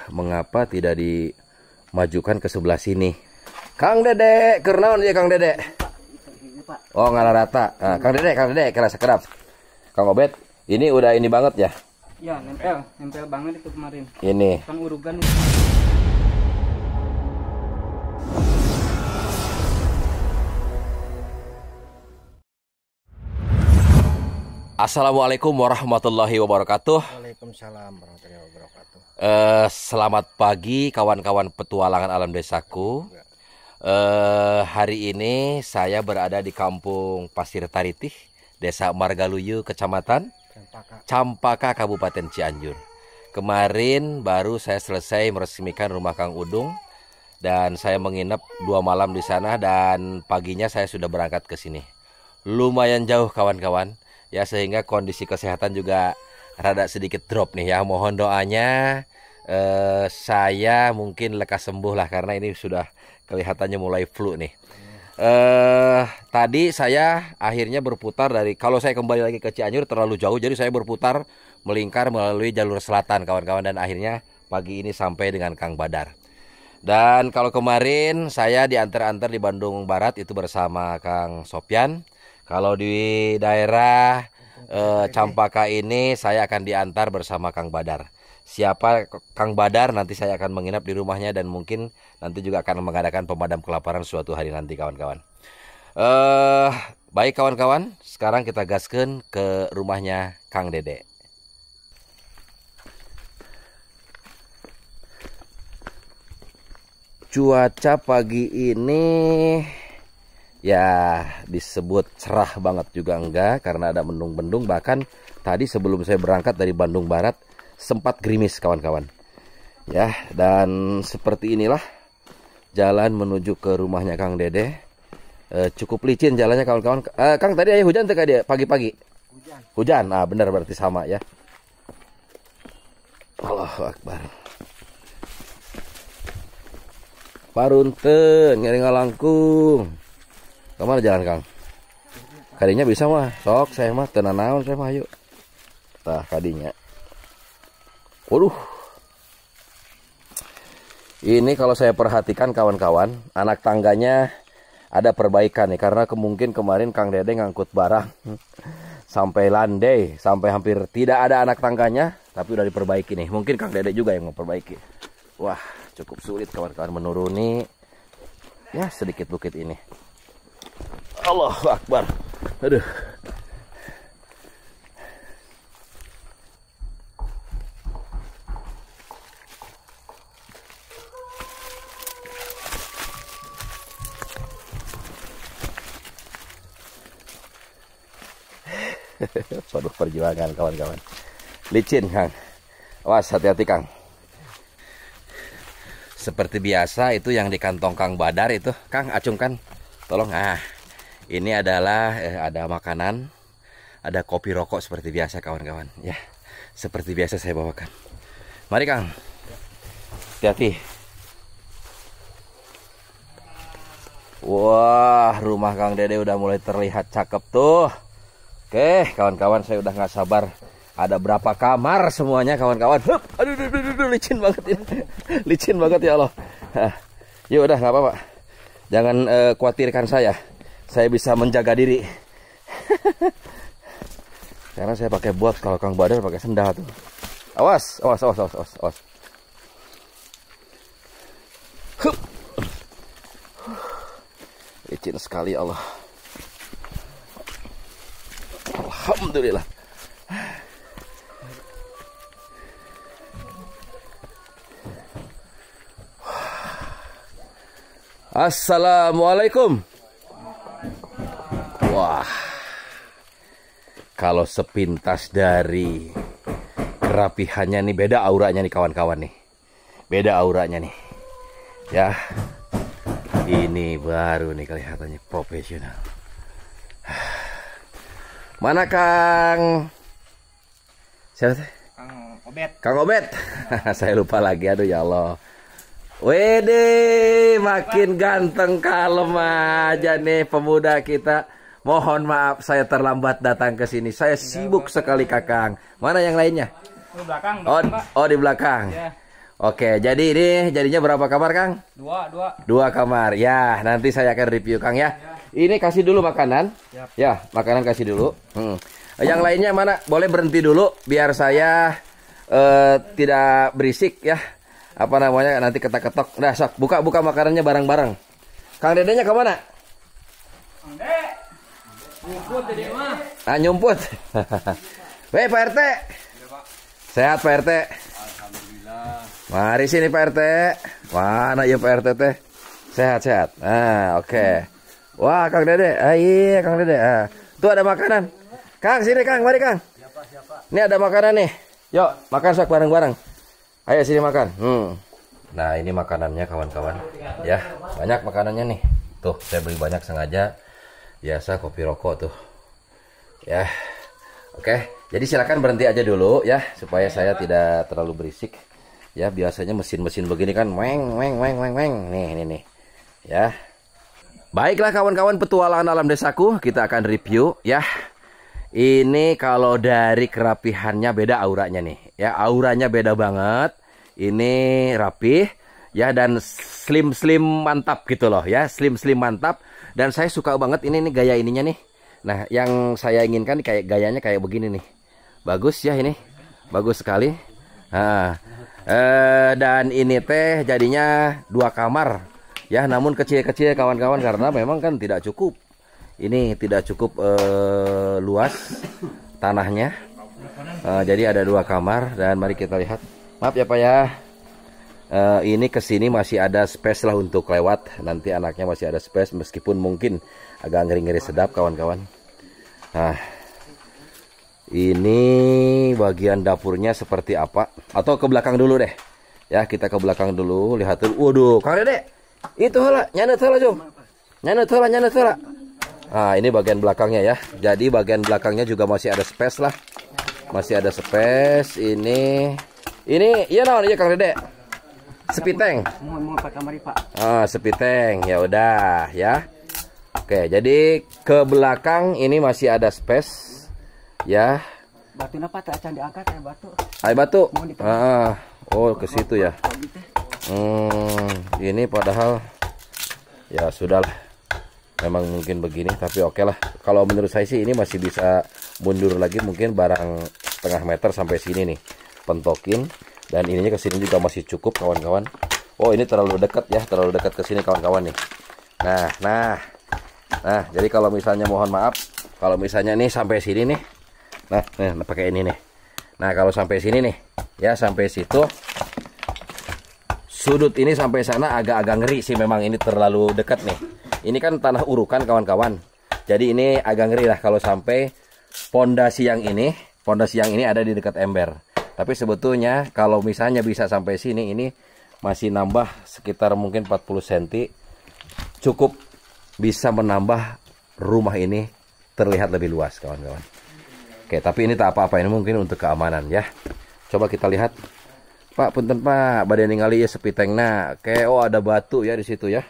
Mengapa tidak dimajukan ke sebelah sini? Kang Dedek, kernaon ya Kang Dedek? Oh ngalah rata. Nah, Kang Dedek, kerasa kerap. Kang Obed, ini udah ini banget ya? Ya, nempel banget itu kemarin. Ini. Kan urugan. Assalamualaikum warahmatullahi wabarakatuh. Waalaikumsalam warahmatullahi wabarakatuh. Selamat pagi kawan-kawan petualangan alam desaku. Hari ini saya berada di Kampung Pasir Taritih, Desa Margaluyu, Kecamatan Campaka, Kabupaten Cianjur. Kemarin baru saya selesai meresmikan rumah Kang Udung dan saya menginap 2 malam di sana dan paginya saya sudah berangkat ke sini. Lumayan jauh kawan-kawan. Ya, sehingga kondisi kesehatan juga rada sedikit drop nih ya. Mohon doanya saya mungkin lekas sembuh lah, karena ini sudah kelihatannya mulai flu nih. Tadi saya akhirnya berputar dari, kalau saya kembali lagi ke Cianjur terlalu jauh, jadi saya berputar melingkar melalui jalur selatan kawan-kawan, dan akhirnya pagi ini sampai dengan Kang Badar. Dan kalau kemarin saya diantar-antar di Bandung Barat itu bersama Kang Sopyan. Kalau di daerah Campaka ini saya akan diantar bersama Kang Badar. Siapa Kang Badar nanti saya akan menginap di rumahnya, dan mungkin nanti juga akan mengadakan pemadam kelaparan suatu hari nanti kawan-kawan. Baik kawan-kawan, sekarang kita gaskeun ke rumahnya Kang Dede. Cuaca pagi ini ya disebut cerah banget juga enggak, karena ada mendung-mendung. Bahkan tadi sebelum saya berangkat dari Bandung Barat sempat gerimis kawan-kawan. Ya, dan seperti inilah jalan menuju ke rumahnya Kang Dede. Cukup licin jalannya kawan-kawan. Kang, tadi ayah hujan tuh dia pagi-pagi? Hujan. Ah, benar, berarti sama ya. Allahu Akbar. Parunten ngeri ngalangkung. Kemana jalan Kang? Kadinya bisa mah, sok saya mah tenan naon saya mah, yuk. Tah kadinya. Waduh. Ini kalau saya perhatikan kawan-kawan, anak tangganya ada perbaikan nih, karena mungkin kemarin Kang Dede ngangkut barang sampai landai, sampai hampir tidak ada anak tangganya, tapi udah diperbaiki nih. Mungkin Kang Dede juga yang memperbaiki. Wah, cukup sulit kawan-kawan menuruni ya sedikit bukit ini. Allahu Akbar. Aduh. Waduh, perjuangan kawan-kawan. Licin Kang. Awas, hati-hati Kang. Seperti biasa itu yang di kantong Kang Badar itu, Kang acungkan. Tolong. Ini adalah ada makanan, ada kopi rokok seperti biasa kawan-kawan. Ya, seperti biasa saya bawakan. Mari Kang, hati-hati. Wah, rumah Kang Dede udah mulai terlihat cakep tuh. Oke, kawan-kawan, saya udah nggak sabar. Ada berapa kamar semuanya kawan-kawan? Aduh, licin banget ini. Licin banget ya Allah. Yuk udah nggak apa-apa. Jangan khawatirkan saya. Saya bisa menjaga diri. Karena saya pakai box, kalau Kang Badar pakai sendal tuh. Awas. Hup. Licin sekali Allah. Alhamdulillah. Assalamualaikum. Wah, kalau sepintas dari kerapihannya nih, beda auranya nih kawan-kawan nih. Beda auranya nih. Ya, ini baru nih kelihatannya profesional. Mana Kang? Siapa sih? Kang Obed. Kang Obed. Saya lupa lagi, aduh ya Allah. Wede, makin ganteng kalem aja nih pemuda kita. Mohon maaf saya terlambat datang ke sini. Saya sibuk sekali Kakang. Mana yang lainnya? Di belakang, Oh, di belakang. Ya. Oke, jadi ini jadinya berapa kamar, Kang? Dua. 2 kamar. Ya, nanti saya akan review, Kang ya. Ini kasih dulu makanan. Ya, makanan kasih dulu. Yang lainnya mana? Boleh berhenti dulu biar saya tidak berisik ya. Apa namanya? Nanti ketok-ketok. Nah, sok buka makanannya bareng-bareng. Kang Dedenya ke mana? Nyumput Dede mah. Ah, nyumput. Weh, Pak RT. Sehat, Pak RT? Mari sini, Pak RT. Mana ya Pak RT teh? Sehat-sehat. Ah, oke. Wah, Kang Dede. Ah, iya, Kang Dede. Ah. Tuh ada makanan. Kang, sini Kang, mari Kang. Ini ada makanan nih. Yuk, makan sok bareng-bareng. Ayo sini makan. Nah, ini makanannya kawan-kawan. Ya, banyak makanannya nih. Tuh, saya beli banyak sengaja. Biasa kopi rokok tuh. Ya. Oke, jadi silakan berhenti aja dulu ya supaya saya tidak terlalu berisik. Ya, biasanya mesin-mesin begini kan weng. Nih. Ya. Baiklah kawan-kawan petualangan alam desaku, kita akan review ya. Ini kalau dari kerapihannya beda auranya nih. Ya, auranya beda banget. Ini rapih ya dan slim mantap gitu loh ya, slim mantap dan saya suka banget ini nih gaya ininya nih. Nah, yang saya inginkan kayak gayanya kayak begini nih. Bagus ya ini. Bagus sekali. Nah, dan ini teh jadinya 2 kamar ya, namun kecil-kecil kawan-kawan karena memang kan tidak cukup. Ini tidak cukup luas tanahnya. Jadi ada 2 kamar dan mari kita lihat. Maaf ya Pak ya. Ini kesini masih ada space lah untuk lewat. Nanti anaknya masih ada space meskipun mungkin agak ngeri-ngeri sedap kawan-kawan. Nah, ini bagian dapurnya seperti apa? Atau ke belakang dulu deh. Ya, kita ke belakang dulu, lihat dulu. Waduh, Kang Dede. Itu heula, nyanet heula, Jom. Nyanet heula. Nah, ini bagian belakangnya ya. Jadi bagian belakangnya juga masih ada space lah. Masih ada space. Ini iya naon iya Kang Dede? Sepiteng. Mau Pak kamari, Pak. Ah, sepiteng. Ya udah, ya. Oke, jadi ke belakang ini masih ada space. Ya. Batu napa teh acan diangkat aya batu. Ayo batu. Oh ke situ ya. Ini padahal ya sudahlah. Memang mungkin begini, tapi oke lah. Kalau menurut saya sih ini masih bisa mundur lagi mungkin barang setengah meter sampai sini nih. Pentokin dan ininya ke sini juga masih cukup kawan-kawan. Oh ini terlalu dekat ya, terlalu dekat ke sini kawan-kawan nih. Nah, jadi kalau misalnya mohon maaf, kalau misalnya nih sampai sini nih. Nah, pakai ini nih. Nah, kalau sampai sini nih, ya sampai situ. Sudut ini sampai sana agak-agak ngeri sih memang ini terlalu dekat nih. Ini kan tanah urukan kawan-kawan. Jadi ini agak ngeri lah kalau sampai pondasi yang ini ada di dekat ember. Tapi sebetulnya kalau misalnya bisa sampai sini ini masih nambah sekitar mungkin 40 cm. Cukup bisa menambah rumah ini terlihat lebih luas kawan-kawan. Oke, tapi ini tak apa-apa, ini mungkin untuk keamanan ya. Coba kita lihat. Pak, punten Pak, badan ningali ya sepitengna. Oke, oh ada batu ya di situ ya.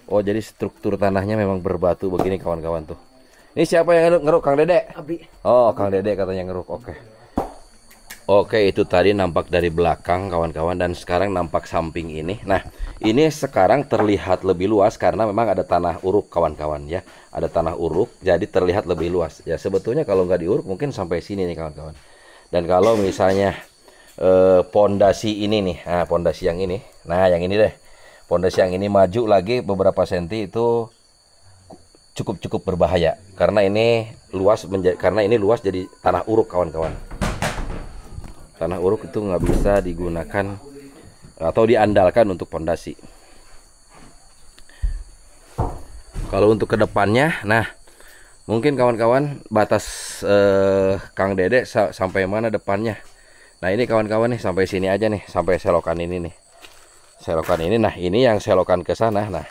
Oh, jadi struktur tanahnya memang berbatu begini kawan-kawan tuh. Ini siapa yang ngeruk? Kang Dede? Abi. Oh, Kang Dede katanya ngeruk. Oke, itu tadi nampak dari belakang kawan-kawan dan sekarang nampak samping ini. Nah, ini sekarang terlihat lebih luas karena memang ada tanah uruk kawan-kawan ya. Ada tanah uruk jadi terlihat lebih luas. Ya sebetulnya kalau nggak diuruk mungkin sampai sini nih kawan-kawan. Dan kalau misalnya pondasi ini nih, nah pondasi yang ini. Nah, yang ini deh. Pondasi yang ini maju lagi beberapa senti itu cukup berbahaya karena ini luas jadi tanah uruk kawan-kawan. Tanah uruk itu nggak bisa digunakan atau diandalkan untuk pondasi. Kalau untuk kedepannya, nah mungkin kawan-kawan batas Kang Dede sampai mana depannya. Nah ini kawan-kawan nih sampai sini aja nih, sampai selokan ini nih. Selokan ini, nah ini yang selokan ke sana. Nah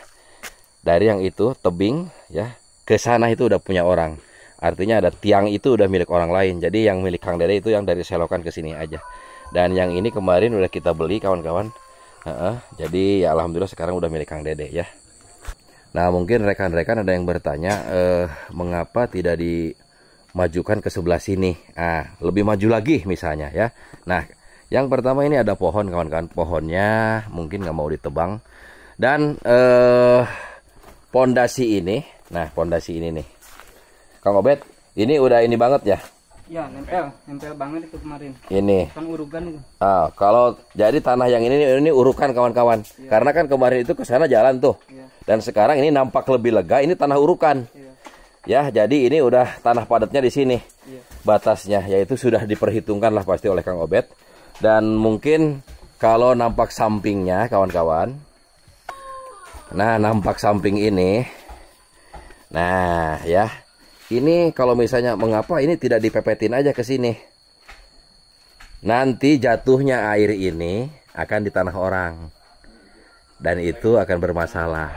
dari yang itu tebing ya ke sana itu udah punya orang. Artinya ada tiang itu udah milik orang lain. Jadi yang milik Kang Dede itu yang dari selokan ke sini aja. Dan yang ini kemarin udah kita beli kawan-kawan. Jadi ya alhamdulillah sekarang udah milik Kang Dede ya. Nah mungkin rekan-rekan ada yang bertanya mengapa tidak dimajukan ke sebelah sini. Lebih maju lagi misalnya ya. Nah Yang pertama ini ada pohon kawan-kawan, pohonnya mungkin nggak mau ditebang. Dan pondasi ini, nah pondasi ini nih, Kang Obed, ini udah ini banget ya? Ya, nempel banget itu kemarin. Ini. Kan urugan itu. Kalau jadi tanah yang ini urukan kawan-kawan. Ya. Karena kan kemarin itu ke sana jalan tuh. Ya. Dan sekarang ini nampak lebih lega, ini tanah urukan. Ya, jadi ini udah tanah padatnya di sini. Ya. Batasnya, yaitu sudah diperhitungkan lah pasti oleh Kang Obed. Dan mungkin kalau nampak sampingnya kawan-kawan. Nah, nampak samping ini. Nah, ya. Ini kalau misalnya mengapa ini tidak dipepetin aja ke sini. Nanti jatuhnya air ini akan di tanah orang. Dan itu akan bermasalah.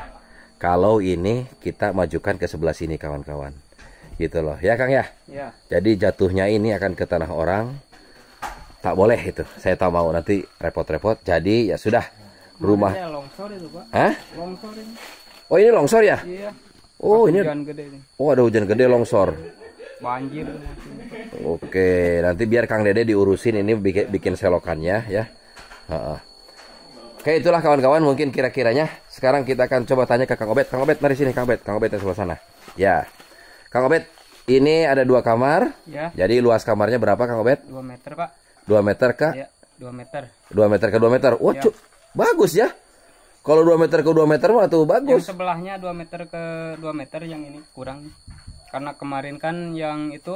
Kalau ini kita majukan ke sebelah sini kawan-kawan. Gitu loh. Ya Kang ya? Ya. Jadi jatuhnya ini akan ke tanah orang. Tak boleh itu. Saya tak mau nanti repot-repot. Jadi ya sudah. Rumah. Longsor itu, Pak. Hah? Longsor ini. Oh ini longsor ya? Iya. Oh ini hujan gede ini. Oh ada hujan gede longsor. Banjir. Oke, nanti biar Kang Dede diurusin ini bikin selokannya ya. Oke, itulah kawan-kawan mungkin kira-kiranya. Sekarang kita akan coba tanya ke Kang Obed. Kang Obed mari sini Kang Obed. Kang Obed yang sebelah sana. Ya. Kang Obed, ini ada 2 kamar. Ya. Jadi luas kamarnya berapa Kang Obed? 2 meter, Pak. 2 meter kah? Ya, 2 meter. 2 meter ke 2 meter. Wah, ya. Bagus ya. Kalau 2 meter ke 2 meter mah tuh bagus. Yang sebelahnya 2 meter ke 2 meter, yang ini kurang. Karena kemarin kan yang itu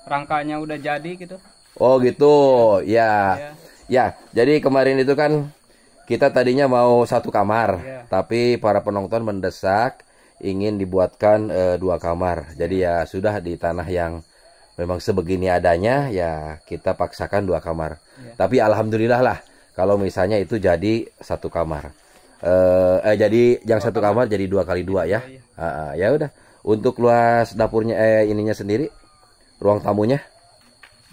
rangkanya udah jadi gitu. Oh gitu. Ya. Ya, jadi kemarin itu kan kita tadinya mau 1 kamar. Ya. Tapi para penonton mendesak ingin dibuatkan 2 kamar. Jadi ya sudah di tanah yang memang sebegini adanya ya kita paksakan 2 kamar. Ya. Tapi alhamdulillah lah kalau misalnya itu jadi 1 kamar. Jadi yang 1 kamar jadi 2 kali 2 ya. Ya udah. Untuk luas dapurnya ininya sendiri, ruang tamunya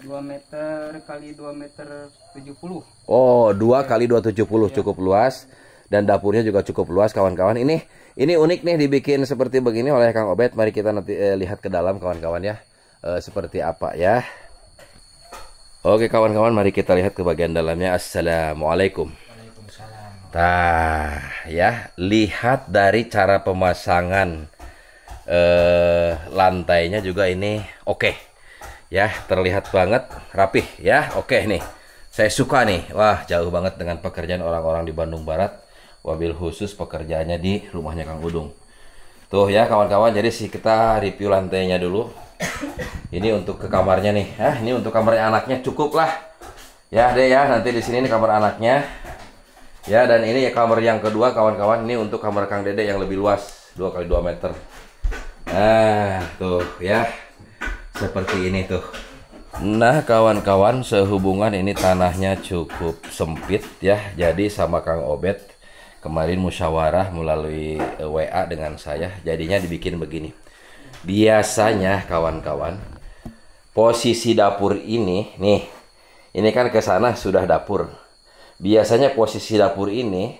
2 meter kali 2 meter 70. Oh, 2 kali 270 cukup luas. Dan dapurnya juga cukup luas kawan-kawan. Ini unik nih dibikin seperti begini oleh Kang Obed. Mari kita nanti lihat ke dalam kawan-kawan ya. Seperti apa ya. Oke kawan-kawan, mari kita lihat ke bagian dalamnya. Assalamualaikum. Nah, ya, lihat dari cara pemasangan lantainya juga ini oke. Ya, terlihat banget rapih ya. Oke nih. Saya suka nih. Wah, jauh banget dengan pekerjaan orang-orang di Bandung Barat. Wabil khusus pekerjaannya di rumahnya Kang Udung. Tuh ya kawan-kawan, jadi kita review lantainya dulu. Ini untuk ke kamarnya nih. Ini untuk kamarnya anaknya cukup lah. Ya, deh ya, nanti di sini nih kamar anaknya. Ya, dan ini ya kamar yang kedua kawan-kawan. Ini untuk kamar Kang Dede yang lebih luas, 2 kali 2 meter. Nah, tuh ya. Seperti ini tuh. Nah, kawan-kawan, sehubungan ini tanahnya cukup sempit ya. Jadi sama Kang Obed kemarin musyawarah melalui WA dengan saya. Jadinya dibikin begini. Biasanya kawan-kawan, posisi dapur ini nih. Ini kan ke sana sudah dapur. Biasanya posisi dapur ini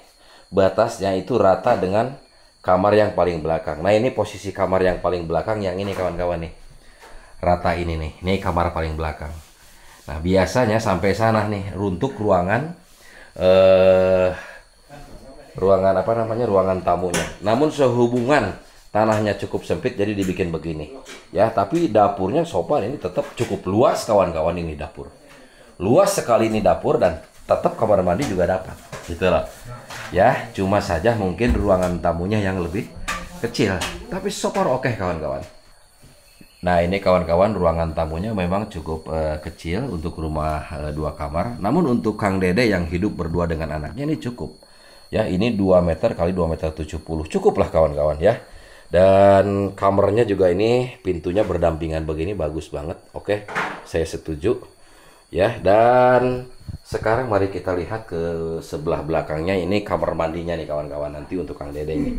batasnya itu rata dengan kamar yang paling belakang. Nah ini posisi kamar yang paling belakang yang ini kawan-kawan nih. Rata ini nih. Ini kamar paling belakang. Nah biasanya sampai sana nih untuk ruangan apa namanya, ruangan tamunya. Namun sehubungan tanahnya cukup sempit jadi dibikin begini. Ya tapi dapurnya sopan ini tetap cukup luas kawan-kawan, ini dapur. Luas sekali ini dapur dan tetap kamar mandi juga dapat, gitu loh. Ya, cuma saja mungkin ruangan tamunya yang lebih kecil, tapi super oke kawan-kawan. Nah, ini kawan-kawan ruangan tamunya memang cukup kecil untuk rumah 2 kamar. Namun untuk Kang Dede yang hidup berdua dengan anaknya ini cukup. Ya, ini 2 meter kali 2 meter 70. Cukup lah kawan-kawan ya. Dan kamarnya juga ini pintunya berdampingan begini, bagus banget. Oke, saya setuju. Ya, dan sekarang mari kita lihat ke sebelah belakangnya. Ini kamar mandinya nih kawan-kawan, nanti untuk Kang Dede ini.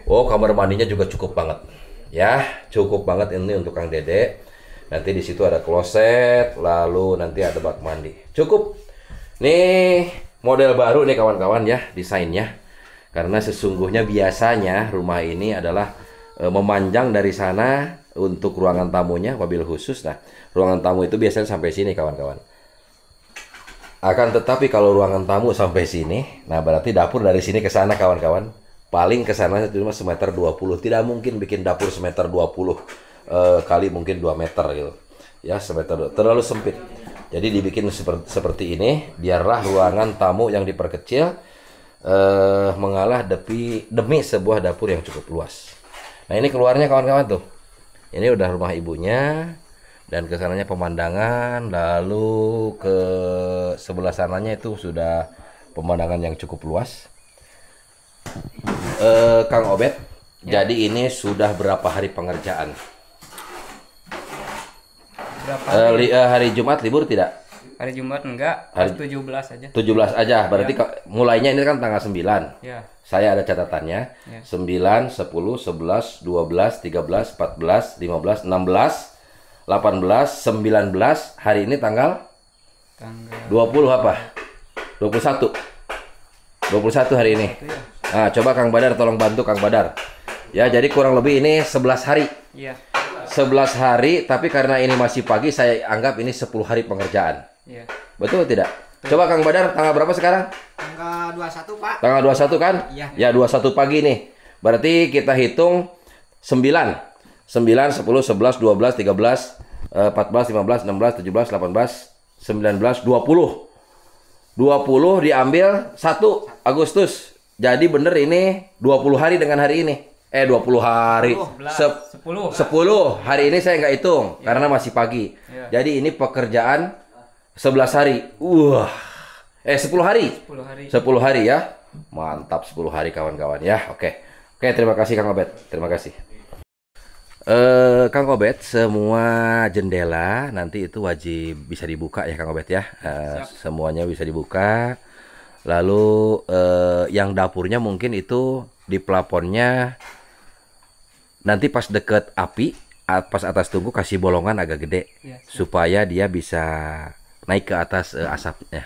Oh, kamar mandinya juga cukup banget. Ya, cukup banget ini untuk Kang Dede. Nanti di situ ada kloset, lalu nanti ada bak mandi. Cukup. Nih model baru nih kawan-kawan ya, desainnya. Karena sesungguhnya biasanya rumah ini adalah memanjang dari sana untuk ruangan tamunya, wabil khusus. Nah, ruangan tamu itu biasanya sampai sini kawan-kawan. Akan tetapi kalau ruangan tamu sampai sini, nah berarti dapur dari sini ke sana kawan-kawan, paling ke sana cuma semeter 20. Tidak mungkin bikin dapur semeter 20 kali mungkin 2 meter gitu. Ya, semeter terlalu sempit. Jadi dibikin seperti ini, biarlah ruangan tamu yang diperkecil mengalah demi sebuah dapur yang cukup luas. Nah, ini keluarnya kawan-kawan tuh. Ini udah rumah ibunya, dan ke sananya pemandangan, lalu ke sebelah sananya itu sudah pemandangan yang cukup luas. Kang Obed, Ya. jadi ini sudah berapa hari pengerjaan? Berapa hari? Hari Jumat libur tidak? Hari Jumat enggak, Hari- 17 aja. 17 aja, berarti mulainya ini kan tanggal 9. Ya. Saya ada catatannya. Ya. 9, 10, 11, 12, 13, 14, 15, 16, 18, 19, hari ini tanggal Tanggal 20 apa? 21. 21 hari ini. itu ya. Nah, coba Kang Badar tolong bantu Kang Badar. Ya, jadi kurang lebih ini 11 hari. Iya. 11 hari, tapi karena ini masih pagi, saya anggap ini 10 hari pengerjaan. Iya. Betul tidak? Coba Kang Badar, tanggal berapa sekarang? Tanggal 21, Pak. Tanggal 21 kan? Iya. Ya, 21 pagi nih. Berarti kita hitung 9. 9, 10, 11, 12, 13, 14, 15, 16, 17, 18, 19, 20. 20 diambil 1 Agustus. Jadi bener ini 20 hari dengan hari ini. 20 hari. 10. 10. Hari ini saya nggak hitung karena masih pagi. Iya. Jadi ini pekerjaan 11 hari. 10 hari. 10 hari. 10 hari ya. Mantap 10 hari kawan-kawan ya. Oke. Oke, terima kasih Kang Obed. Terima kasih. Kang Obed, semua jendela nanti itu wajib bisa dibuka ya Kang Obed ya. Semuanya bisa dibuka. Lalu yang dapurnya mungkin itu di plafonnya nanti pas deket api, pas atas tungku kasih bolongan agak gede Iya, supaya dia bisa naik ke atas asapnya.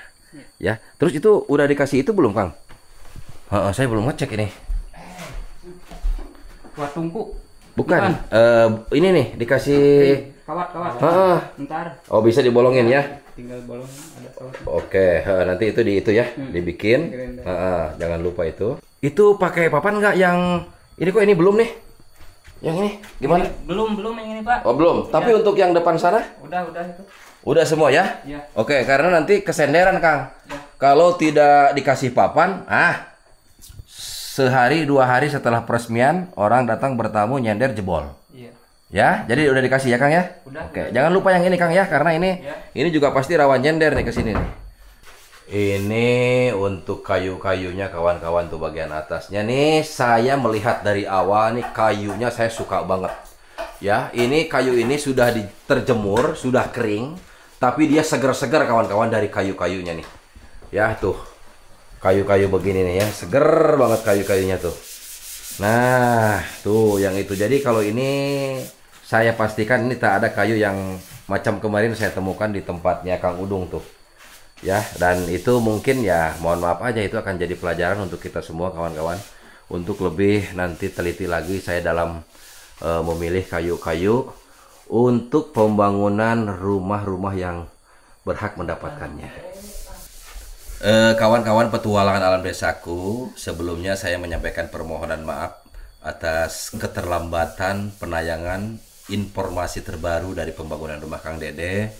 Ya. Terus itu udah dikasih itu belum Kang? Saya belum ngecek ini. Kuat tungku. Bukan. Ini nih dikasih. Kawat. Heeh. Ntar Oh, bisa dibolongin ya. tinggal bolong ada kawat. Oke, nanti itu di itu ya, dibikin. Jangan lupa itu. Itu pakai papan nggak yang ini kok ini belum nih? Yang ini gimana? Belum yang ini, Pak. Oh, belum. Tapi untuk yang depan sana Udah itu. udah semua ya? Iya. Oke, karena nanti kesenderan, Kang. Ya. Kalau tidak dikasih papan, sehari 2 hari setelah peresmian orang datang bertamu nyender jebol. Iya. Ya, jadi udah dikasih ya Kang ya? Udah. Oke, jangan lupa yang ini Kang ya, karena ini Ya. ini juga pasti rawan nyender nih ke sini nih. Ini untuk kayu-kayunya kawan-kawan tuh bagian atasnya nih, saya melihat dari awal nih kayunya saya suka banget. Ya, ini kayu ini sudah terjemur, sudah kering, tapi dia segar-segar kawan-kawan dari kayu-kayunya nih. Ya, tuh. Kayu-kayu begini nih ya, seger banget kayu-kayunya tuh. Nah, tuh yang itu. Jadi kalau ini saya pastikan ini tak ada kayu yang macam kemarin saya temukan di tempatnya Kang Udung tuh. Ya, dan itu mungkin ya mohon maaf aja, itu akan jadi pelajaran untuk kita semua kawan-kawan untuk lebih nanti teliti lagi saya dalam memilih kayu-kayu untuk pembangunan rumah-rumah yang berhak mendapatkannya. Kawan-kawan petualangan alam desaku, sebelumnya saya menyampaikan permohonan maaf atas keterlambatan penayangan informasi terbaru dari pembangunan rumah Kang Dede,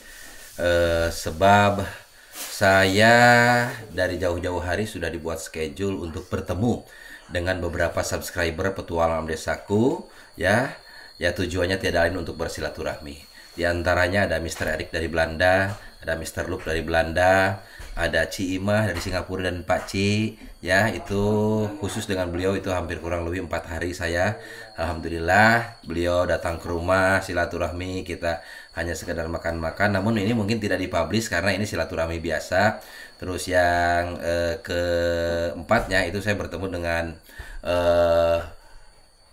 sebab saya dari jauh-jauh hari sudah dibuat schedule untuk bertemu dengan beberapa subscriber petualangan alam desaku, ya tujuannya tiada lain untuk bersilaturahmi. Di antaranya ada Mr. Erik dari Belanda, ada Mr. Luke dari Belanda, ada Ci Imah dari Singapura, dan Pak Ci, ya itu khusus dengan beliau itu hampir kurang lebih 4 hari saya, alhamdulillah beliau datang ke rumah silaturahmi, kita hanya sekedar makan-makan, namun ini mungkin tidak dipublish karena ini silaturahmi biasa. Terus yang keempatnya itu saya bertemu dengan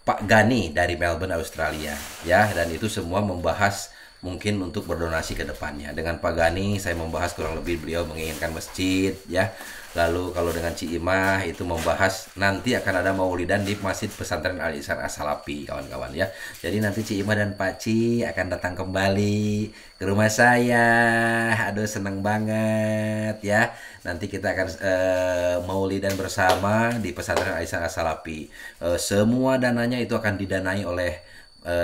Pak Gani dari Melbourne, Australia, ya, dan itu semua membahas mungkin untuk berdonasi ke depannya. Dengan Pak Gani saya membahas kurang lebih beliau menginginkan masjid ya. Lalu kalau dengan Ci Imah itu membahas nanti akan ada maulidan di Masjid Pesantren Al Ihsan As-Salafi kawan-kawan ya. Jadi nanti Ci Imah dan Pak Ci akan datang kembali ke rumah saya. Aduh seneng banget ya. Nanti kita akan maulidan bersama di Pesantren Al Ihsan As-Salafi. Semua dananya itu akan didanai oleh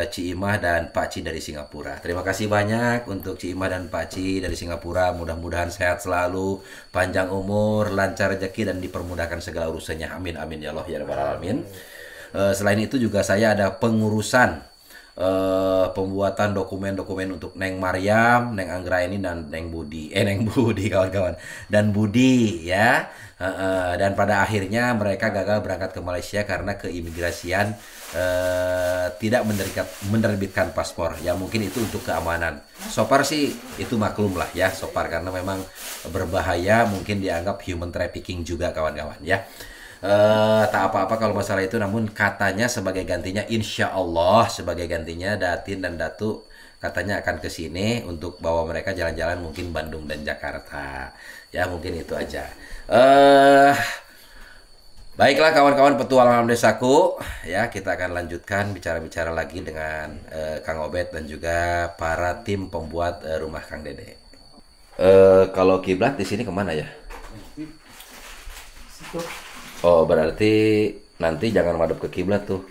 Ci Imah dan Pak Ci dari Singapura. Terima kasih banyak untuk Ci Imah dan Pak Ci dari Singapura. Mudah-mudahan sehat selalu, panjang umur, lancar rezeki dan dipermudahkan segala urusannya. Amin amin ya Allah ya rabbal alamin. Selain itu juga saya ada pengurusan pembuatan dokumen-dokumen untuk Neng Mariam, Neng Anggraini dan Neng Budi. Neng Budi kawan-kawan. Dan Budi ya. Dan pada akhirnya mereka gagal berangkat ke Malaysia karena keimigrasian tidak menerbitkan paspor. Ya mungkin itu untuk keamanan. Sopar sih itu maklum lah ya Sopar karena memang berbahaya, mungkin dianggap human trafficking juga kawan-kawan ya. Tak apa-apa kalau masalah itu, namun katanya sebagai gantinya, insya Allah sebagai gantinya Datin dan Datu katanya akan ke sini untuk bawa mereka jalan-jalan mungkin Bandung dan Jakarta ya, mungkin itu aja. Baiklah kawan-kawan petualangan desaku ya, kita akan lanjutkan bicara-bicara lagi dengan Kang Obed dan juga para tim pembuat rumah Kang Dede. Kalau kiblat di sini kemana ya? Oh berarti nanti jangan madep ke kiblat tuh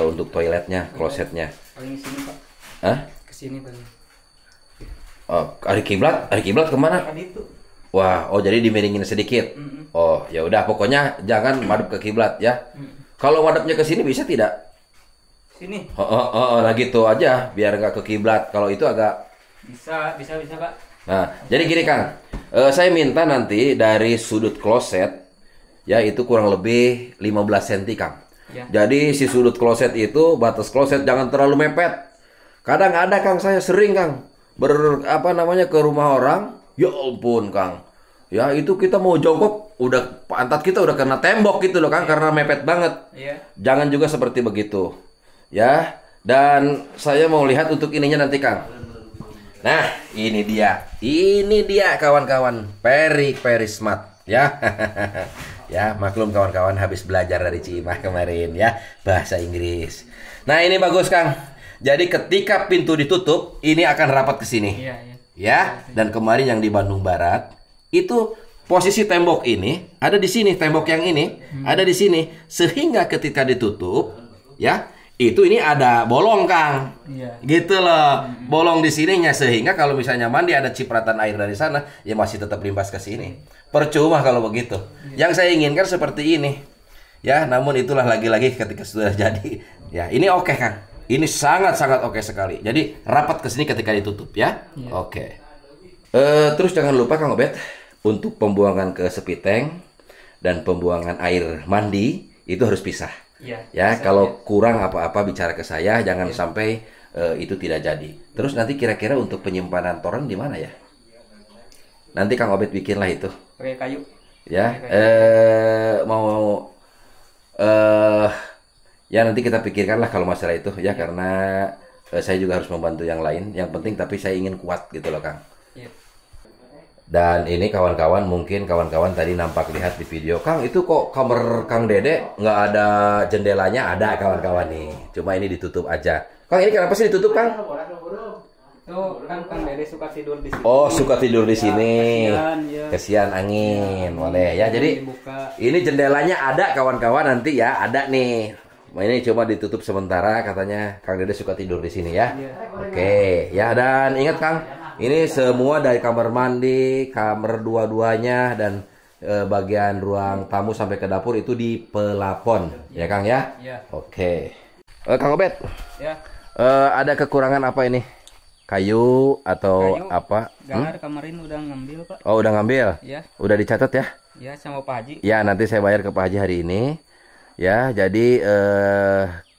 untuk toiletnya, klosetnya. Paling sini Pak. Hah? Kesini paling. Oh hari kiblat kemana? Tadi itu. Wah, oh jadi dimiringin sedikit. Oh, ya udah pokoknya jangan madep ke kiblat ya. Kalau madepnya ke sini bisa tidak? Sini. Nah gitu aja biar nggak ke kiblat. Kalau itu agak Bisa Pak. Nah, jadi gini Kang. Saya minta nanti dari sudut kloset ya itu kurang lebih 15 cm Kang. Ya. Jadi si sudut kloset itu batas kloset jangan terlalu mepet. Kadang ada Kang, saya sering Kang ke rumah orang. Ya ampun Kang, ya itu kita mau jongkok udah pantat kita udah kena tembok gitu loh Kang, karena mepet banget. Jangan juga seperti begitu ya. Dan saya mau lihat untuk ininya nanti Kang. Nah ini dia kawan-kawan, very smart ya. Ya maklum kawan-kawan habis belajar dari Ci Imah kemarin ya bahasa Inggris. Nah ini bagus Kang. Jadi ketika pintu ditutup ini akan rapat ke sini. Ya, dan kemarin yang di Bandung Barat itu posisi tembok ini ada di sini, tembok yang ini ada di sini, sehingga ketika ditutup ya itu ini ada bolong Kang, gitu loh, bolong di sininya, sehingga kalau misalnya mandi ada cipratan air dari sana ya masih tetap limbas ke sini. Percuma kalau begitu. Yang saya inginkan seperti ini ya, namun itulah lagi-lagi ketika sudah jadi ya ini oke Kang. Ini sangat oke sekali. Jadi rapat ke sini ketika ditutup ya. Oke. Terus jangan lupa Kang Obed untuk pembuangan ke sepiteng dan pembuangan air mandi itu harus pisah. Ya, kalau kurang apa-apa bicara ke saya, jangan sampai itu tidak jadi. Terus nanti kira-kira untuk penyimpanan toren di mana ya? Nanti Kang Obed bikinlah itu. Pakai kayu. Ya, ya nanti kita pikirkanlah kalau masalah itu ya, karena saya juga harus membantu yang lain. Yang penting tapi saya ingin kuat gitu loh Kang. Dan ini kawan-kawan, mungkin kawan-kawan tadi nampak lihat di video, Kang itu kok kamar Kang Dede nggak ada jendelanya? Ada kawan-kawan nih, cuma ini ditutup aja. Kang ini kenapa sih ditutup Kang? Tuh kan Kang Dede suka tidur di sini. Oh suka tidur di sini. Kesian angin, boleh ya. Jadi ini jendelanya ada kawan-kawan, nanti ya ada nih. Ini cuma ditutup sementara, katanya Kang Dede suka tidur di sini ya. Oke, ya, dan ingat Kang, ini semua dari kamar mandi, kamar dua-duanya, dan bagian ruang tamu sampai ke dapur itu di pelapon, ya Kang ya. Oke. Kang Obed, ada kekurangan apa ini? Kayu atau apa? Gar kemarin udah ngambil Pak. Oh udah ngambil? Ya. Udah dicatat ya? Ya sama Pak Haji. Ya nanti saya bayar ke Pak Haji hari ini. Ya, jadi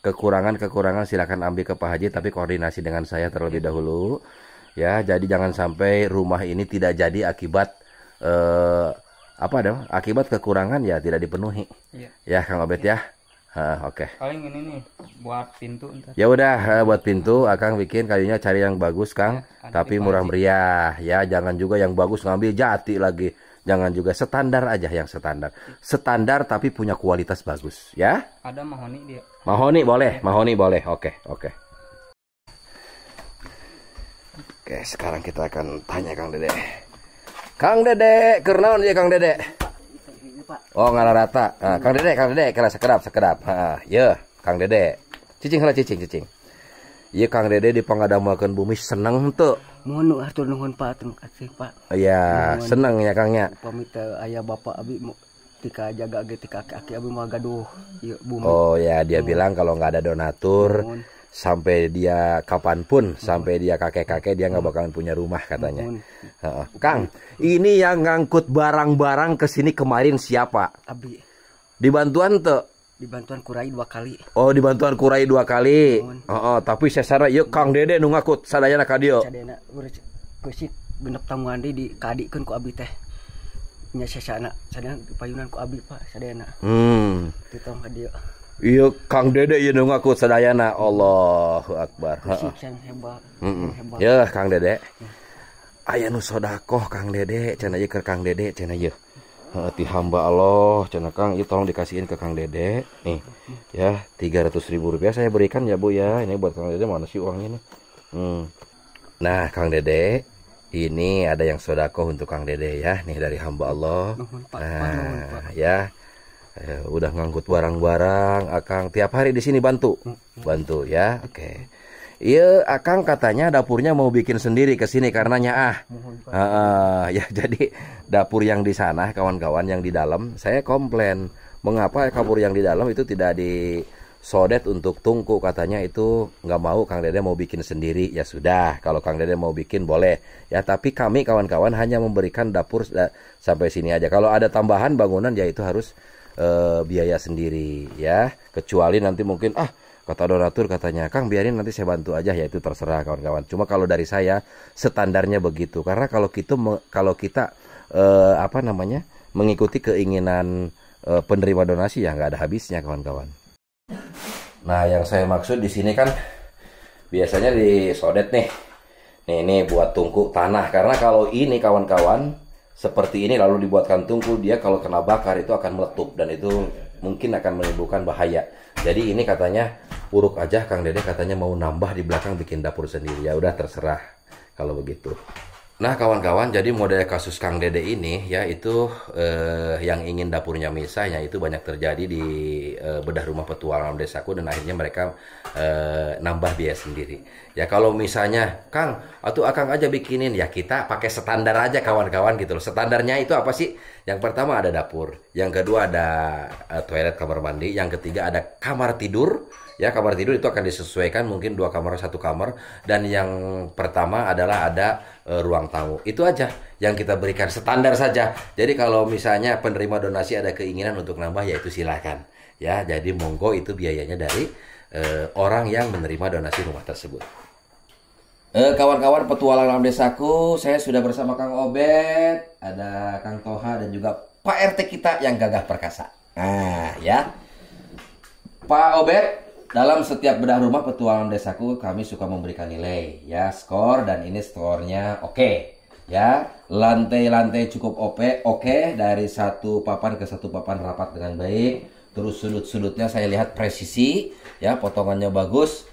kekurangan silakan ambil ke Pak Haji, tapi koordinasi dengan saya terlebih dahulu. Ya, jadi jangan sampai rumah ini tidak jadi akibat akibat kekurangan ya tidak dipenuhi. Ya, Kang Obed ya. Oke. Paling ini nih buat pintu ntar. Ya udah, buat pintu Akang bikin kayunya cari yang bagus Kang, tapi murah meriah ya. Jangan juga yang bagus ngambil jati lagi. Jangan juga, standar aja, yang standar. Standar tapi punya kualitas bagus ya. Ada mahoni dia. Mahoni boleh, mahoni boleh. Oke. Oke, sekarang kita akan tanya Kang Dede. Kang Dede, kenaon dia Kang Dede? Oh, ngalah rata. Kang Dede, kira sekedap. Ya, Kang Dede. Cicing. Iya Kang Dede di pangadamakeun bumi seneng tuh. Mohon atur nuhun Pak, terima kasih Pak. Iya, seneng ya Kangnya. Pamita ayah bapak abi tika jaga ge tika aki abi mah gaduh ieu bumi. Oh ya, dia bilang kalau nggak ada donatur sampai dia kapanpun, sampai dia kakek-kakek dia nggak bakalan punya rumah katanya. Kang, ini yang ngangkut barang-barang ke sini kemarin siapa? Abi. Dibantuan tuh? Dibantuan kurai 2 kali. Oh, dibantuan kurai 2 kali. Tapi sesara yuk Kang Dede nu ngakut sadayana ka dieu. Sadayana urang keusik genep tamuan di kadikeun ku abi teh. Nya sesana sadayana dipayunan ku abi Pak sadayana. Ditong ka dieu. Iya Kang Dede ieu nu ngakut sadayana. Allahu Akbar. Hebat. Ya Kang Dede. Aya nu sodakoh Kang Dede, cenah ieu ke Kang Dede cenah ieu. Ti hamba Allah cenah Kang, itu tolong dikasihin ke Kang Dede nih ya, 300.000 rupiah saya berikan ya Bu ya, ini buat Kang Dede. Mana sih uangnya nih? Nah Kang Dede, ini ada yang sedekah untuk Kang Dede ya, nih dari hamba Allah. Nah ya, udah ngangkut barang-barang Akang tiap hari di sini bantu ya. Oke. Iya, Akang katanya dapurnya mau bikin sendiri ke sini karenanya ya, jadi dapur yang di sana kawan-kawan yang di dalam saya komplain, mengapa dapur yang di dalam itu tidak disodet untuk tungku, katanya itu nggak mau, Kang Dede mau bikin sendiri. Ya sudah, kalau Kang Dede mau bikin boleh ya, tapi kami kawan-kawan hanya memberikan dapur sampai sini aja. Kalau ada tambahan bangunan ya itu harus biaya sendiri ya, kecuali nanti mungkin kata donatur katanya Kang biarin nanti saya bantu aja, ya itu terserah kawan-kawan. Cuma kalau dari saya standarnya begitu, karena kalau kita mengikuti keinginan penerima donasi ya nggak ada habisnya kawan-kawan. Nah yang saya maksud di sini kan biasanya disodet nih ini buat tungku tanah, karena kalau ini kawan-kawan seperti ini lalu dibuatkan tungku, dia kalau kena bakar itu akan meletup dan itu mungkin akan menimbulkan bahaya. Jadi ini katanya uruk aja Kang Dede, katanya mau nambah di belakang bikin dapur sendiri. Ya udah terserah kalau begitu. Nah kawan-kawan, jadi model kasus Kang Dede ini ya itu yang ingin dapurnya misah ya itu banyak terjadi di bedah rumah petualangan desaku, dan akhirnya mereka nambah biaya sendiri. Ya kalau misalnya Kang atau Akang aja bikinin, ya kita pakai standar aja kawan-kawan gitu loh. Standarnya itu apa sih? Yang pertama ada dapur, yang kedua ada toilet kamar mandi, yang ketiga ada kamar tidur. Ya kamar tidur itu akan disesuaikan mungkin 2 kamar 1 kamar, dan yang pertama adalah ada ruang tamu. Itu aja yang kita berikan, standar saja. Jadi kalau misalnya penerima donasi ada keinginan untuk nambah ya itu silakan ya. Jadi monggo, itu biayanya dari orang yang menerima donasi rumah tersebut. Kawan-kawan petualangan desaku, saya sudah bersama Kang Obed, ada Kang Toha dan juga Pak RT kita yang gagah perkasa. Nah ya Pak Obed, dalam setiap bedah rumah petualangan desaku kami suka memberikan nilai ya, skor, dan ini skornya oke ya. Lantai-lantai cukup oke, dari satu papan ke satu papan rapat dengan baik. Terus sudut-sudutnya saya lihat presisi ya, potongannya bagus.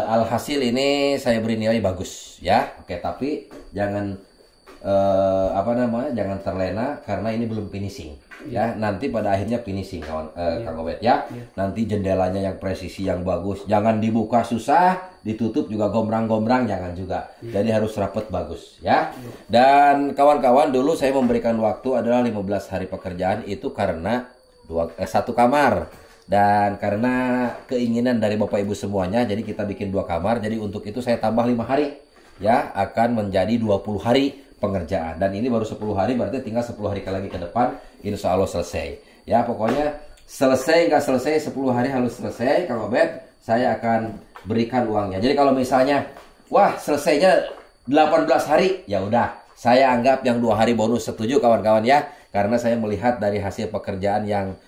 Alhasil ini saya beri nilai bagus ya. Oke, tapi jangan jangan terlena karena ini belum finishing ya. Nanti pada akhirnya finishing Kang Obed ya. Nanti jendelanya yang presisi yang bagus, jangan dibuka susah, ditutup juga gombrang-gombrang, jangan juga. Jadi harus rapet bagus ya. Dan kawan-kawan, dulu saya memberikan waktu adalah 15 hari pekerjaan, itu karena 1 kamar. Dan karena keinginan dari Bapak Ibu semuanya, jadi kita bikin 2 kamar. Jadi untuk itu saya tambah 5 hari ya, akan menjadi 20 hari pengerjaan. Dan ini baru 10 hari, berarti tinggal 10 hari lagi ke depan insya Allah selesai ya. Pokoknya selesai nggak selesai 10 hari harus selesai Kang Obed, saya akan berikan uangnya. Jadi kalau misalnya wah selesainya 18 hari, ya udah saya anggap yang 2 hari bonus. Setuju kawan-kawan ya, karena saya melihat dari hasil pekerjaan yang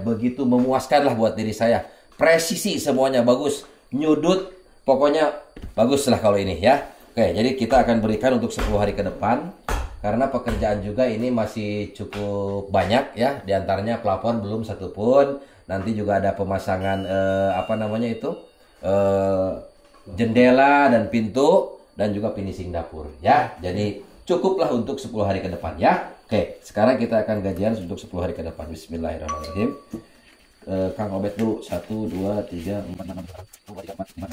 begitu memuaskan lah buat diri saya. presisi semuanya bagus, nyudut, pokoknya bagus lah kalau ini ya. Oke, jadi kita akan berikan untuk 10 hari ke depan karena pekerjaan juga ini masih cukup banyak ya. Di antaranya plafon belum satu pun. Nanti juga ada pemasangan jendela dan pintu dan juga finishing dapur ya. Jadi cukuplah untuk 10 hari ke depan ya. Oke, sekarang kita akan gajian untuk 10 hari ke depan. Bismillahirrahmanirrahim. Kang Obet dulu 1 2 3 4 5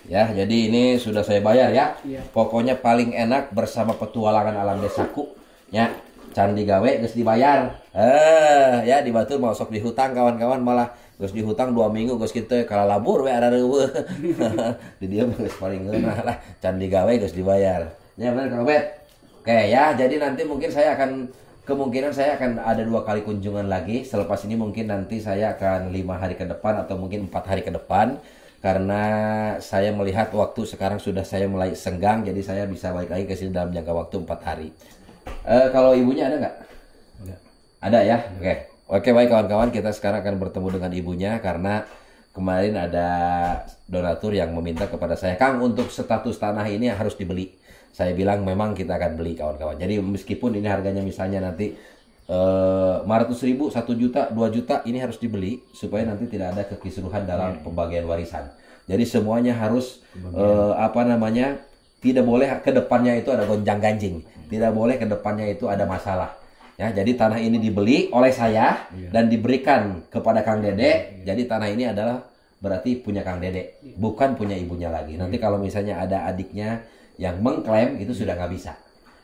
ya, jadi ini sudah saya bayar ya. Pokoknya paling enak bersama petualangan alam desaku ya. Can digawe geus dibayar. Ya di Batur mau sok dihutang kawan-kawan malah geus dihutang 2 minggu geus kitu kala labur we arareueuh. Di dia geus paling ngeunah lah can digawe geus dibayar. Ya bener Kang Obet. Oke ya, jadi nanti mungkin kemungkinan saya akan ada 2 kali kunjungan lagi. Selepas ini mungkin nanti saya akan 5 hari ke depan atau mungkin 4 hari ke depan. Karena saya melihat waktu sekarang sudah saya mulai senggang, jadi saya bisa balik lagi ke sini dalam jangka waktu 4 hari. Kalau ibunya ada nggak? Ada ya? Oke baik kawan-kawan, kita sekarang akan bertemu dengan ibunya karena kemarin ada donatur yang meminta kepada saya, Kang untuk status tanah ini harus dibeli. Saya bilang memang kita akan beli kawan-kawan. Jadi meskipun ini harganya misalnya nanti 500.000, 1 juta, 2 juta, ini harus dibeli supaya nanti tidak ada kekisruhan dalam pembagian warisan. Jadi semuanya harus tidak boleh ke depannya itu ada gonjang-ganjing, tidak boleh ke depannya itu ada masalah. Ya, jadi tanah ini dibeli oleh saya dan diberikan kepada Kang Dede. Jadi tanah ini adalah berarti punya Kang Dede, bukan punya ibunya lagi. Nanti kalau misalnya ada adiknya yang mengklaim itu sudah nggak bisa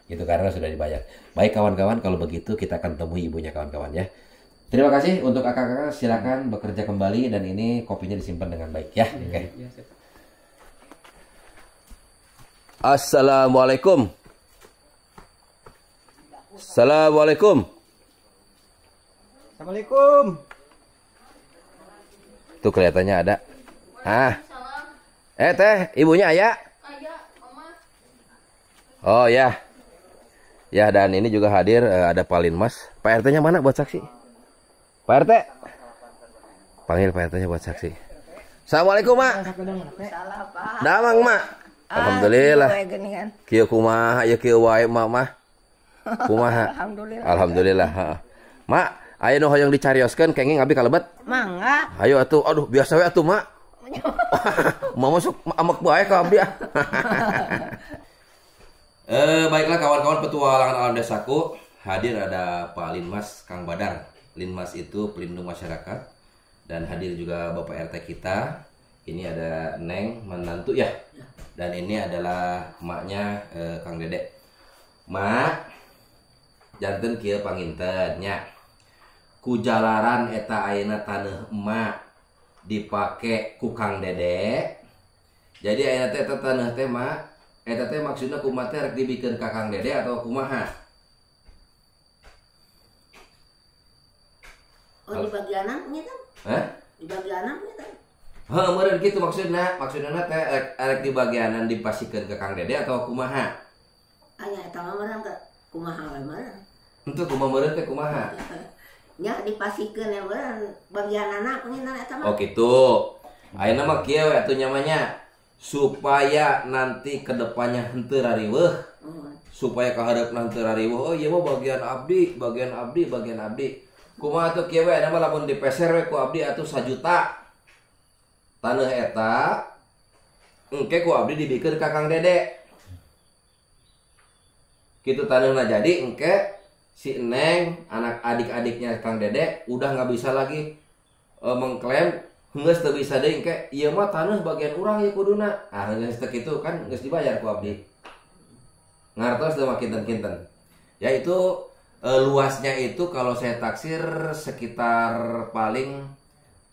gitu karena sudah dibayar. Baik kawan-kawan, kalau begitu kita akan temui ibunya kawan-kawan ya. Terima kasih untuk kakak-kakak, silakan bekerja kembali dan ini kopinya disimpan dengan baik ya. Oke. Assalamualaikum. Assalamualaikum. Assalamualaikum. Tuh kelihatannya ada. Teh, ibunya Ayah? Oh ya. Ya dan ini juga hadir ada Pak Linmas. Pak RT-nya mana buat saksi? Pak RT. Panggil Pak RT-nya buat saksi. Assalamualaikum, Mak. Damang, Mak. Alhamdulillah. Kieu kumaha ya kieu wae, Mak mah. Kumaha? Alhamdulillah. Alhamdulillah, heeh. Mak, aya nu hoyong dicarioskeun kenging abi kalebet? Mangga. Ayo atuh, aduh biasa we atuh, Mak. Mau masuk amak bae ka abdi ah. Baiklah kawan-kawan petualangan alam desaku, hadir ada Pak Linmas, Kang Badar. Linmas itu pelindung masyarakat dan hadir juga Bapak RT kita. Ini ada Neng menantu ya. Dan ini adalah emaknya Kang Dede. Mak, janten kieu panginten nya. Ku jalaran eta ayeuna taneuh emak dipake ku Kang Dede. Jadi ayeuna teh eta taneuh teh Mak, eta teh maksudna kumaha teh rek dibikeun ka Kang Dede atau kumaha? Oh di bagian anaknya kan? Hah? Di bagian anaknya kan? Heuh, meureun kitu maksudna. Maksudna teh rek di bagianan dipasikeun ke Kang Dede atau kumaha? Aya eta mah meureun ka kumaha we meureun. Henteu kumaha meureun teh kumaha? Nya dipasikeun ya meureun bagian anak nginana eta mah. Oh gitu. Ayeuna mah kieu we atuh nyamanya supaya nanti kedepannya henteu rariweuh. Supaya kahareupna henteu rariweuh. Oh ieu mah bagian abdi, bagian abdi, bagian abdi. Kumaha atuh kieu we aya mah lamun dipeser we ku abdi atuh 1 juta. Taneuh eta engke ku abdi dibikeun ka Kang Dede. Kitu taneuhna jadi engke si Neng anak adik-adiknya Kang Dede udah nggak bisa lagi mengklaim geus teu bisa deui engke ieu mah taneuh bagian urang ieu kuduna. Geus teu kitu kan geus dibayar ku abdi. Ngartos teu mah kinten-kinten. Ya itu luasnya itu kalau saya taksir sekitar paling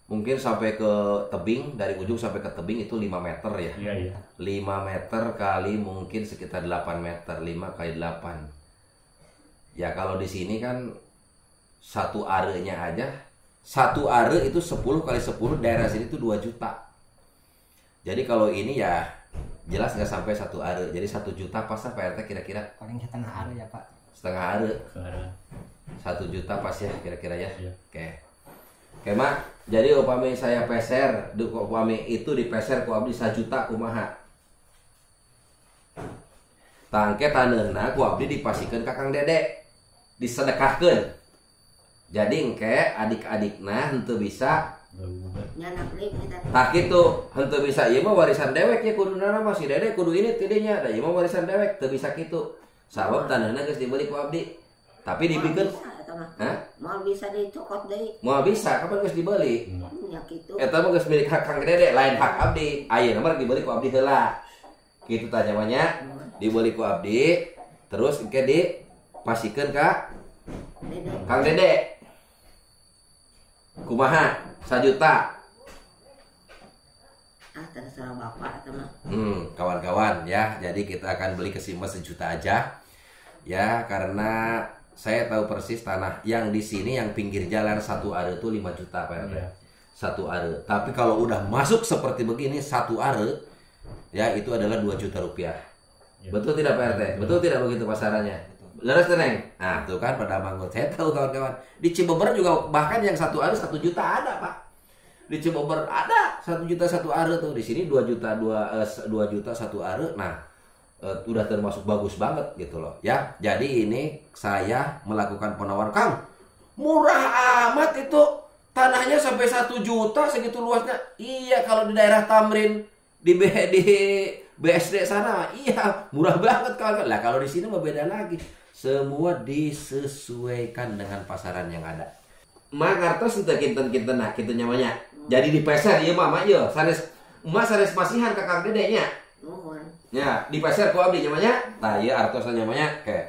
mungkin sampai ke tebing, dari ujung sampai ke tebing itu 5 meter ya. Iya. 5 meter kali mungkin sekitar 8 meter, 5 kali 8. Ya kalau di sini kan satu arenya aja, satu are itu 10 kali 10, daerah sini itu 2 juta. Jadi kalau ini ya jelas nggak sampai satu are, jadi 1 juta pas Pak RT kira-kira? Paling setengah are ya Pak. setengah hari. 1 juta pas ya kira-kira ya. Oke. Oke mak, jadi upami saya peser, upami itu dipeser ku abdi 1 juta kumaha. Tangke taneuhna ku abdi dipasikeun ka Kang Dede, disedekahkeun. Jadi engke adik-adikna henteu bisa tak gitu, henteu bisa ieu mah warisan dewek ya kuduna mah si Dede kudu ini tidinya, da ieu mah warisan dewek teu bisa kitu. Sabab taneuhna geus dibeli ku abdi. Tapi dipikeun mau bisa dicokot deui. Mau bisa, kapan geus dibeli? Ya kitu. Eta mah geus milik hak Kang Dede, lain hak abdi. Ayeuna mah dibeli ku abdi heula. Kitu tah namanya, dibeli ku abdi, terus engke dipasikeun ka Kang Dede. Kumaha? 1 juta. Terserah bapak atau mah. Kawan-kawan ya, jadi kita akan beli ke Sima 1 juta aja. Ya, karena saya tahu persis tanah yang di sini yang pinggir jalan 1 are itu 5 juta Pak RT. 1 are. Tapi kalau udah masuk seperti begini 1 are ya itu adalah 2 juta rupiah. Betul tidak Pak RT? Betul tidak begitu pasarannya? Leres Neng? Nah, tuh kan pada Manggut. Saya tahu kawan-kawan. Di Cibeber juga bahkan yang 1 are 1 juta ada, Pak. Di Cibeber ada 1 juta 1 are tuh. Di sini 2 juta 2 juta 1 are. Nah, udah termasuk bagus banget gitu loh ya. Jadi ini saya melakukan penawaran, Kang, murah amat itu tanahnya sampai 1 juta segitu luasnya. Iya, kalau di daerah Tamrin di BSD sana iya murah banget kawan. Lah kalau di sini mah beda lagi, semua disesuaikan dengan pasaran yang ada. Makartos itu kinten-kinten nah kitu namanya. Jadi dipeser ieu mah ieu sanes emak sanes masihan ka Kang Dede nya. Ya, dipeser ku abdi namanya. Nah, ieu artosna namanya. Oke,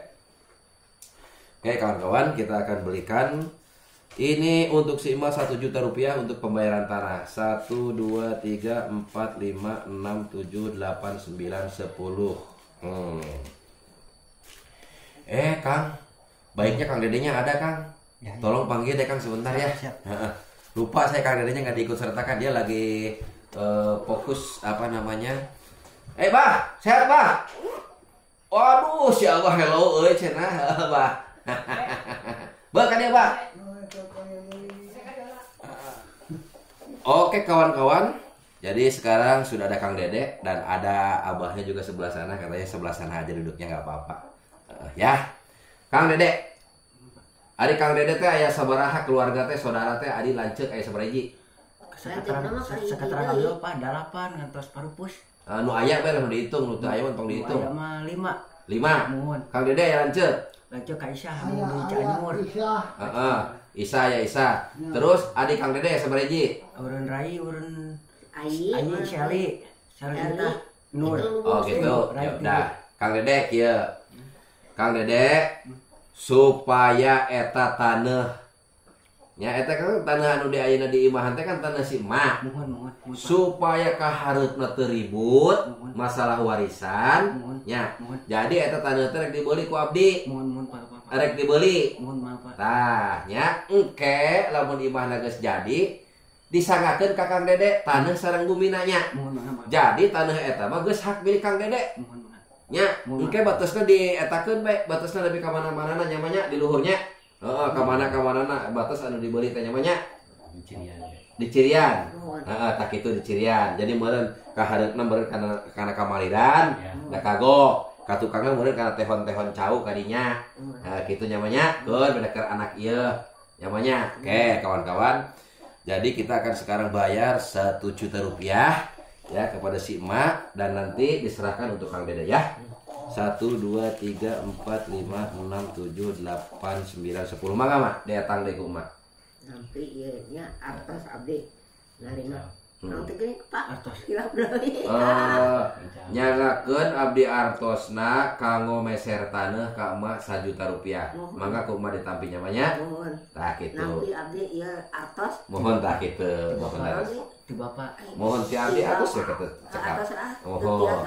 kawan-kawan, kita akan belikan ini untuk si emak 1 juta rupiah untuk pembayaran tanah. 1 2 3 4 5 6 7 8 9 10. Kang, baiknya Kang Dedenya ada, Kang. Tolong panggil deh Kang sebentar ya. Lupa saya Kang Dedenya nggak diikut sertakan, dia lagi fokus apa namanya. Bah, sehat bah. Waduh, si Allah hello cenah bah. Bah kan ya bah. Oke kawan-kawan, jadi sekarang sudah ada Kang Dede dan ada abahnya juga sebelah sana, katanya sebelah sana aja duduknya nggak apa-apa. Ya, Kang Dede. Ari Kang Dede teh aya sabaraha keluarga teh saudara teh adi lanceuk aya sabaraha hiji? Seketerangan abdi Pak 8 ngantos parupus. Nu aya bae nu dihitung, nu teu aya mah tong dihitung. Aya mah 5. 5. Kang Dede aya lanceuk. Lanceuk ka Isah anu di Cianjur. Heeh. Isa ya Isa. Terus adik Kang Dede aya sabaraha hiji? Urun Rai, urun Ayi, Shelly entah Nur. Oh gitu. Ya udah. Kang Dede kieu. Kang Dede supaya eta taneuh nya eta kan tanah anu di ayeuna di imahan teh kan tanah si emak. Mohon. Supaya kahareupna teu ribut masalah warisan nya. Jadi eta taneuh teh rek dibeli ku abdi. Mohon Pak. Rek dibeli. Mohon maaf Pak. Tah nya engke lamun imahna geus jadi disangakeun ka Kang Dede taneuh sareng bumina nya. Mohon maaf. Jadi taneuh eta mah geus hak milik Kang Dede. Mohon maaf. Nya, engke batasna dietakeun bae, batasna lebih ka mana-manana nyamanya di luhurnya. Heeh, ka mana-kamanana batas anu dibeli teh nyamanya di Cirian. Heeh, tak kitu di Cirian. Jadi meureun kahareupna meureun kana kamaliran, da kago, ka tukangna meureun kana tehon-tehon cau kadinya. Nah, kitu nyamanya, keun beda keur anak ieu. Nyamanya. Oke, kawan-kawan. Jadi kita akan sekarang bayar 1 juta rupiah ya kepada si emak dan nanti diserahkan untuk Kang Dede ya. 1 2 3 4 5 6 7 8 9 10 mangga mak datang deh ku emak. Nanti ieu nya artos abdi narima. Nanti gini Pak. Artos. Hilap deui. Nyagakeun abdi artosna kanggo meser taneuh ka emak 1 juta rupiah. Mangga ku emak ditampi nyamanya. Mohon. Tah kitu. Nanti abdi ieu artos. Mohon tah kitu, mohon leres. Di Bapak. Mohon ti abdi atus ya kata cekap. Mohon.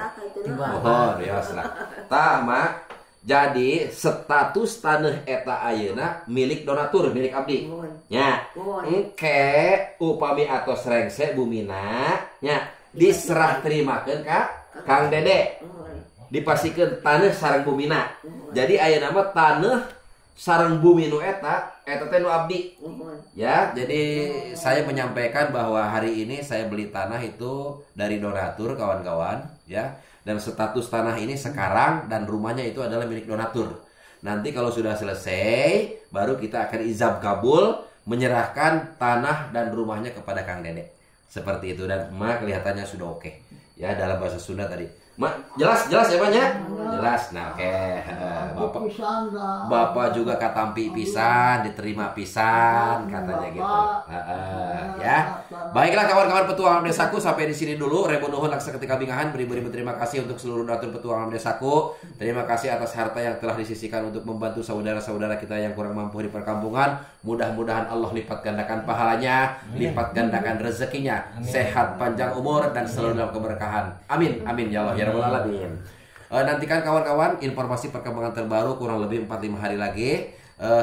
Mohon ya salah. Tah mak, jadi status taneuh eta ayeuna milik donatur, milik abdi. Nya. Engke upami atos rengse bumina nya diserah terimakeun ka Kang Dede. Dipasikeun taneuh sareng bumina. Jadi aya nama tanah sareng bumi nu eta teh nu abdi. Ya, jadi saya menyampaikan bahwa hari ini saya beli tanah itu dari donatur kawan-kawan, ya. Dan status tanah ini sekarang dan rumahnya itu adalah milik donatur. Nanti kalau sudah selesai, baru kita akan izab kabul menyerahkan tanah dan rumahnya kepada Kang Dede. Seperti itu, dan emak kelihatannya sudah oke. Ya, dalam bahasa Sunda tadi. Mak, jelas ya banyak? Jelas. Nah, oke. Bapak juga katampi pisan, diterima pisan katanya gitu. Ya. Baiklah kawan-kawan petualangan desaku, sampai di sini dulu. Rebu nuhun laksa ketika bingahan, beribu-ribu terima kasih untuk seluruh donatur petualangan desaku. Terima kasih atas harta yang telah disisihkan untuk membantu saudara-saudara kita yang kurang mampu di perkampungan. Mudah-mudahan Allah lipat gandakan pahalanya, lipat gandakan rezekinya, sehat panjang umur dan selalu dalam keberkahan. Amin, amin ya Allah ya Rabbal Alamin. Nantikan kawan-kawan informasi perkembangan terbaru kurang lebih 4-5 hari lagi.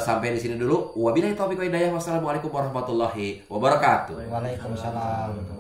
Sampai di sini dulu. Wabillahi taufiq wal hidayah. Wassalamualaikum warahmatullahi wabarakatuh. Waalaikumsalam.